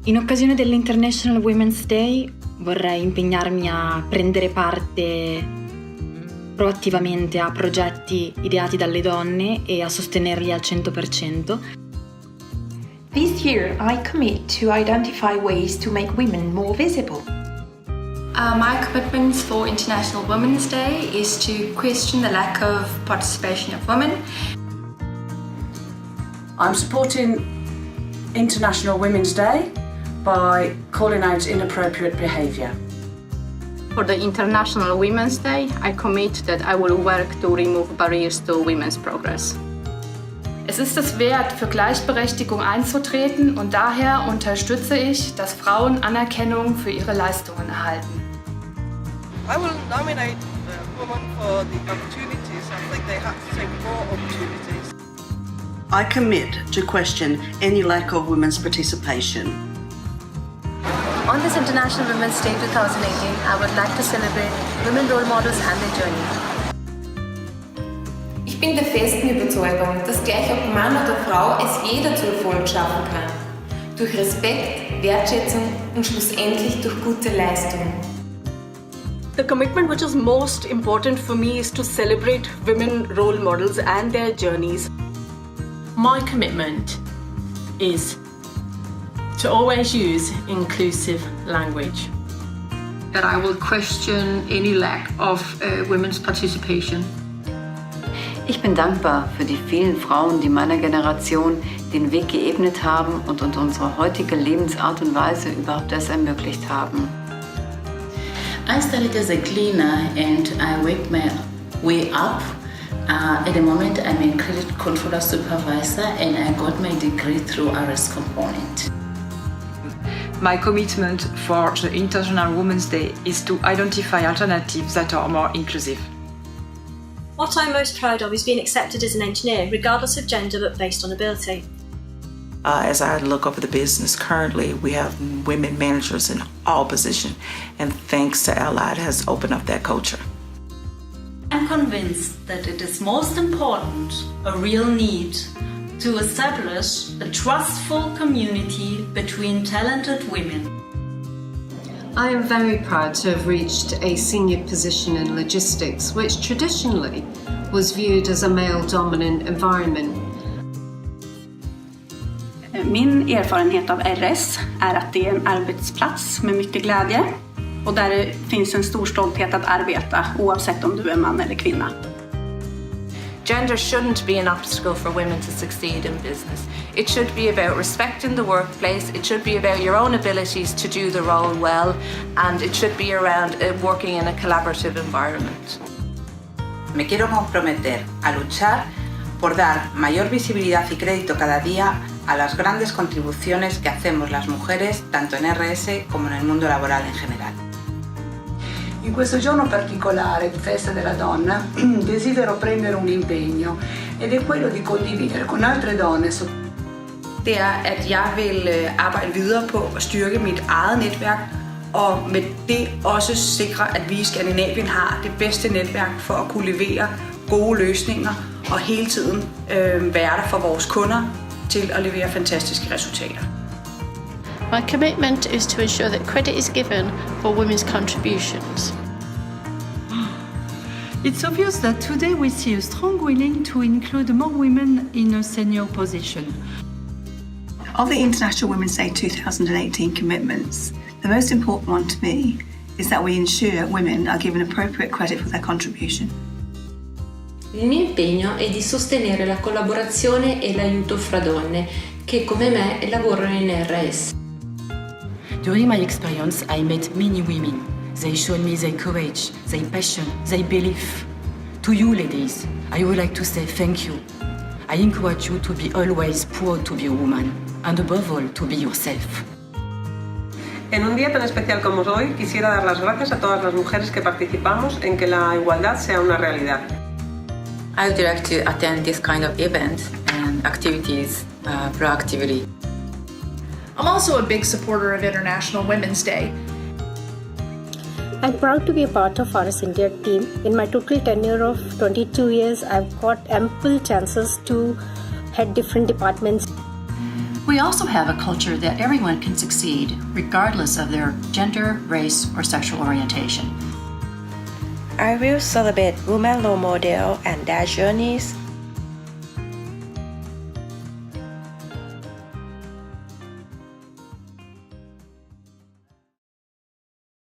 In occasione dell'International Women's Day vorrei impegnarmi a prendere parte proattivamente a progetti ideati dalle donne e a sostenerli al 100%. This year, I commit to identify ways to make women more visible. My commitment for International Women's Day is to question the lack of participation of women. I'm supporting International Women's Day by calling out inappropriate behaviour. For the International Women's Day, I commit that I will work to remove barriers to women's progress. Es ist es wert, für Gleichberechtigung einzutreten und daher unterstütze ich, dass Frauen Anerkennung für ihre Leistungen erhalten. I will nominate women for the opportunities. I think they have to take more opportunities. I commit to question any lack of women's participation. On this International Women's Day 2018, I would like to celebrate women role models and their journey. Ich bin der festen Überzeugung, dass gleich ob Mann oder Frau es jeder zu Erfolg schaffen kann. Durch Respekt, Wertschätzung und schlussendlich durch gute Leistung. The commitment which is most important for me is to celebrate women role models and their journeys. My commitment is to always use inclusive language. That I will question any lack of women's participation. Ich bin dankbar für die vielen Frauen, die meiner Generation den Weg geebnet haben und unsere heutige Lebensart und Weise überhaupt erst ermöglicht haben. I started as a cleaner and I worked my way up. At the moment I'm a credit controller supervisor and I got my degree through RS Component. My commitment for the International Women's Day is to identify alternatives that are more inclusive. What I'm most proud of is being accepted as an engineer, regardless of gender but based on ability. As I look over the business currently, we have women managers in all positions, and thanks to Allied has opened up that culture. I'm convinced that it is most important, a real need, to establish a trustful community between talented women. I am very proud to have reached a senior position in logistics, which traditionally was viewed as a male-dominant environment. Min erfarenhet av RS är att det är en arbetsplats med mycket glädje och där det finns en stor stolthet att arbeta oavsett om du är man eller kvinna. Gender shouldn't be an obstacle for women to succeed in business. It should be about respecting the workplace, it should be about your own abilities to do the role well, and it should be around working in a collaborative environment. Me quiero comprometer a luchar por dar mayor visibilidad y crédito cada día a las grandes contribuciones que hacemos las mujeres, tanto en RS como en el mundo laboral en general. In questo giorno particolare, Festa della Donna, desidero prendere un impegno ed è quello di condividere con altre donne. Det er, at jeg vil arbejde videre på at styrke mit eget netværk, og med det også sikre, at vi i Skandinavien har det bedste netværk for at kunne levere gode løsninger og hele tiden være der for vores kunder til at levere fantastiske resultater. My commitment is to ensure that credit is given for women's contributions. It's obvious that today we see a strong willing to include more women in a senior position. Of the International Women's Day 2018 commitments, the most important one to me is that we ensure women are given appropriate credit for their contribution. Il mio impegno è di sostenere la collaborazione e l'aiuto fra donne che, come me, lavorano in RS. During my experience, I met many women. They showed me their courage, their passion, their belief. To you, ladies, I would like to say thank you. I encourage you to be always proud to be a woman, and above all, to be yourself. En un día tan especial como hoy, quisiera dar las gracias a todas las mujeres que participamos en que la igualdad sea una realidad. I would like to attend this kind of events and activities proactively. I'm also a big supporter of International Women's Day. I'm proud to be a part of RS India team. In my total tenure of 22 years, I've got ample chances to head different departments. we also have a culture that everyone can succeed, regardless of their gender, race, or sexual orientation. I will celebrate women role models and their journeys